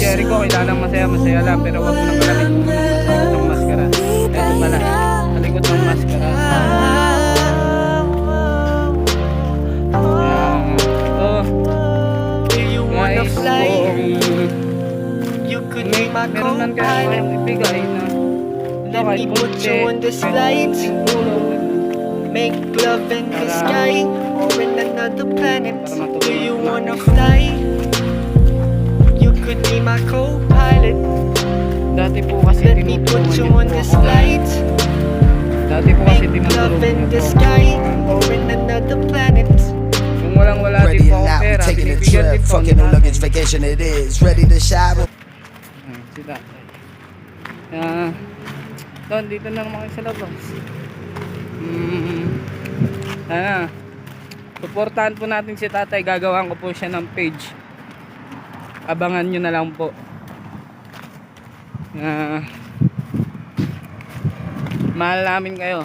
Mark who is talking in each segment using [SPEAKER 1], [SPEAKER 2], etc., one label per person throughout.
[SPEAKER 1] Jericho, kilalang masaya, masaya lang. Pero wag mo nang alamin kung anong ng maskara. Eto pala, sa likod ng maskara. Guys, kung meron man kayong ibigay na
[SPEAKER 2] Let me put you on this flight. Make love in the sky or in another planet. Do you wanna fly? You could be my co-pilot.
[SPEAKER 1] Dati po kasi
[SPEAKER 2] Let me put you on this flight.
[SPEAKER 1] Dati po kasi
[SPEAKER 2] Make love
[SPEAKER 1] tinutulungan
[SPEAKER 2] in
[SPEAKER 1] niyo
[SPEAKER 2] the
[SPEAKER 1] po.
[SPEAKER 2] sky or in another planet.
[SPEAKER 1] Kung walang wala din
[SPEAKER 3] Ready
[SPEAKER 1] po
[SPEAKER 3] and
[SPEAKER 1] akong
[SPEAKER 3] out, we
[SPEAKER 1] pera,
[SPEAKER 3] taking a
[SPEAKER 1] binibigyan din
[SPEAKER 3] trip.
[SPEAKER 1] po.
[SPEAKER 3] Fucking no luggage vacation it is. Ready to shower.
[SPEAKER 1] Si tatay. Doon, dito na naman kayo sa labas. Suportahan po natin si tatay. Gagawan ko po siya ng page. Abangan nyo na lang po. Mahal namin kayo.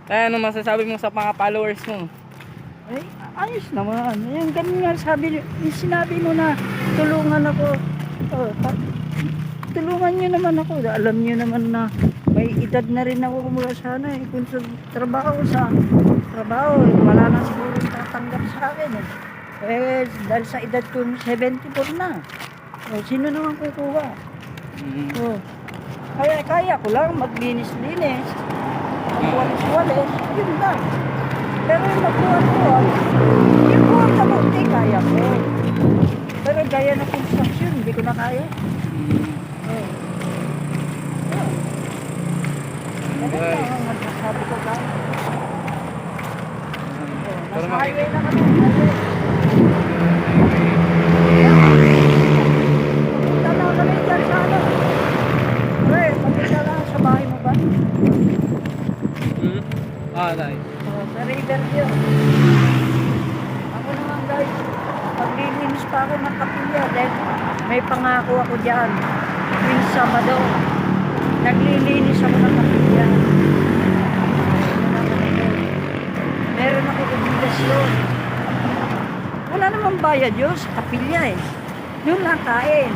[SPEAKER 1] Ano masasabi mo sa mga followers mo?
[SPEAKER 4] Ay, ayos naman. Ayan, ganun nga sinabi mo na tulungan ako. Oh, tulungan nyo naman ako. Alam nyo naman na may edad na rin ako kumula sana eh. Kung sa trabaho, wala na siguro tatanggap sa akin eh. Dahil sa edad ko 74 na. Oh, sino naman kukuha? Oh, kaya ko lang maglinis-linis. Walis-walis, yun lang. Pero yung magbuhat-buhat, yung buhat na hindi kaya ko. Pero gaya na construction, hindi ko na kaya. Ganun lang ang masasabi ko kaya. Nasa highway na kami. Punta na kami dyan sa ano. Pre, magpunta lang sa bahay mo ba?
[SPEAKER 1] Nice.
[SPEAKER 4] Sa river yun. Ako naman guys, paglilinis pa ako ng kapilya dahil may pangako ako dyan. Tuwing Sabado, naglilinis ako ng kapilya. Meron ako obligasyon. Wala namang bayad yun sa kapilya eh. Yun lang kain.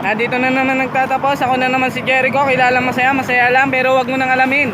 [SPEAKER 1] Dito na naman nagtatapos. Ako na naman si Jericho. Kilalang masaya, masaya lang. Pero wag mo nang alamin